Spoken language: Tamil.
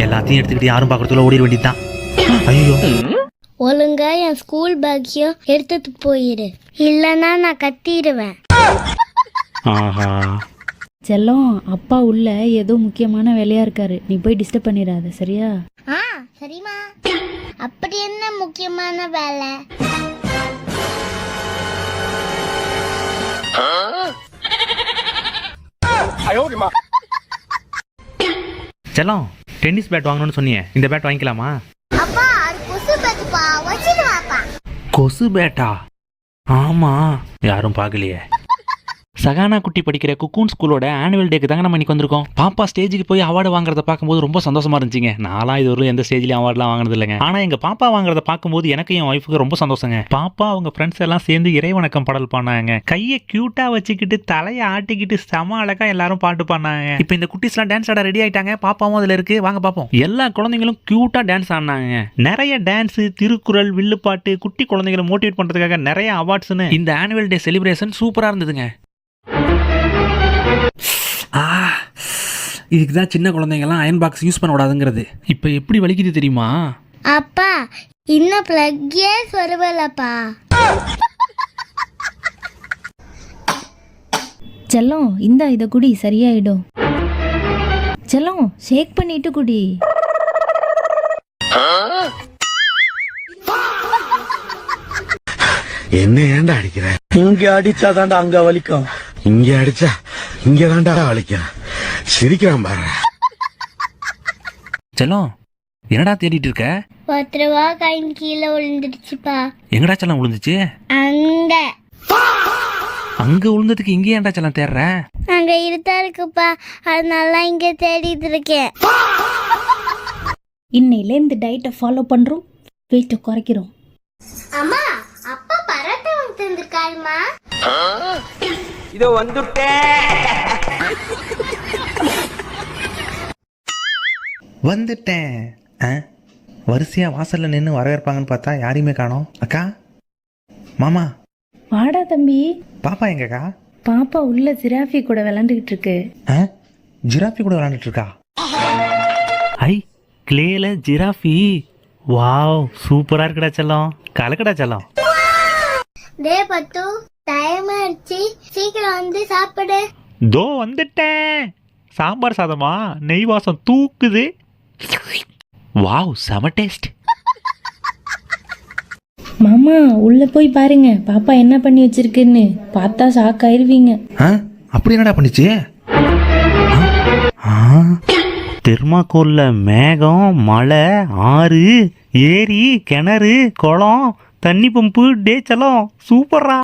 எல்லாத்தையும் எடுத்துக்கிட்டு யாரும் பார்க்கறதுல ஓடிட வேண்டியதுதான். ஐயோ, ஒழுங்கா என் ஸ்கூல் பேக்கையும் எடுத்துட்டு போயிரு, இல்லைன்னா நான் கத்திடுவேன். ஆஹா. செல்லம், அப்பா உள்ள ஏதோ முக்கியமான வேலையா இருக்காரு, நீ போய் டிஸ்டர்ப் பண்ணிடாத, சரியா? சரிம்மா. அப்படி என்ன முக்கியமான வேலை? செல்லம், டென்னிஸ் பேட் வாங்கணும்னு சொன்னியே, இந்த பேட் வாங்கிக்கலாமா? அப்பா, அது கொசு பேட்டுப்பா, வச்சுட்டு வாப்பா. கொசு பேட்டா? ஆமா, யாரும் பார்க்கலையே. சகானா குட்டி படிக்கிற குக்கூன் ஸ்கூலோட ஆனுவல் டேக்கு தாங்க நம்ம இன்னைக்கு வந்திருக்கோம். பாப்பா ஸ்டேஜுக்கு போய் அவார்டு வாங்குறத பார்க்கும்போது ரொம்ப சந்தோஷமா இருந்துச்சுங்க. நான்லாம் இது ஒரு எந்த ஸ்டேஜ்லயும் அவார்ட்லாம் வாங்கினது இல்லைங்க. ஆனா எங்க பாப்பா வாங்குறத பார்க்கும்போது எனக்கு என் ஒய்ஃபுக்கு ரொம்ப சந்தோஷங்க. பாப்பா அவங்க ஃப்ரெண்ட்ஸ் எல்லாம் சேர்ந்து இறைவணக்கம் பாடல் பாடினாங்க. கையை கியூட்டா வச்சுக்கிட்டு தலையை ஆட்டிக்கிட்டு செம அழகா எல்லாரும் பாட்டு பாடினாங்க. இப்போ இந்த குட்டிஸ்லாம் டான்ஸ் ஆட ரெடி ஆயிட்டாங்க. பாப்பாவும் அதுல இருக்கு, வாங்க பாப்போம். எல்லா குழந்தைங்களும் கியூட்டா டான்ஸ் ஆடினாங்க. நிறைய டான்ஸ், திருக்குறள், வில்லுப்பாட்டு, குட்டி குழந்தைகளை மோட்டிவேட் பண்றதுக்காக நிறைய அவார்ட்ஸ்னு இந்த ஆனுவல் டே செலிப்ரேஷன் சூப்பரா இருந்ததுங்க. இதுக்கு தான் சின்ன குழந்தைங்கலாம் அயன் பாக்ஸ் யூஸ் பண்ண கூடாதுங்கிறது. இப்போ எப்படி வலிக்குது தெரியுமா? அப்பா, இன்னும் பிளக்கே சொருவலப்பா. செல்லம், இந்தா இதை குடி, சரியாயிடும். செல்லம், ஷேக் பண்ணிட்டு குடி. என்ன ஏன்டா அடிக்கிற? இங்க அடிச்சா தாண்டா அங்க வலிக்கும், இங்க அடிச்சா இங்க தாண்டா வலிக்கும். சிரிக்கிறான் பாரு. செல்லம், என்னடா தேடிட்டு இருக்க? 10 ரூபா காயின் கீழே விழுந்துடுச்சுப்பா. எங்கடா செல்லம் விழுந்துச்சு? அங்க அங்க விழுந்ததுக்கு இங்கே ஏன்டா செல்லம் தேடுற? அங்க இருட்டா இருக்குப்பா, அதனால இங்க தேடிட்டு இருக்கேன். இன்னையிலேருந்து டயட்டை ஃபாலோ பண்றோம், வெயிட்டை குறைக்கிறோம். அம்மா, அப்பா பரோட்டா வாங்கி தந்திருக்காருமா. இதோ வந்துட்டேன். வரிசையா வாசல்ல நின்று வரவேற்பாங்கன்னு பார்த்தா யாரையுமே காணோம். அக்கா, மாமா, வாடா தம்பி. பாப்பா எங்கக்கா? பாப்பா உள்ள ஜிராஃபி கூட விளையாண்டுகிட்டு இருக்கு. ஜிராஃபி கூட விளையாண்டுட்டு இருக்கா? ஐ, கிளேல ஜிராஃபி. வாவ், சூப்பரா இருக்குடா செல்லம், கலக்கடா செல்லம். டே பத்து, டைம் ஆயிடுச்சு, சீக்கிரம் வந்து சாப்பிடு. தோ வந்துட்டேன். சாம்பார் சாதமா? நெய் வாசம் தூக்குது. வாவ், செம டேஸ்ட். மாமா, உள்ள போய் பாருங்க பாப்பா என்ன பண்ணி வச்சிருக்குன்னு. பார்த்தா ஷாக் ஆயிருவீங்க. அப்படி என்னடா பண்ணிச்சு? தெர்மாக்கோல்ல மேகம், மலை, ஆறு, ஏரி, கிணறு, குளம், தண்ணி பம்பு, டே செல்லம் சூப்பரா.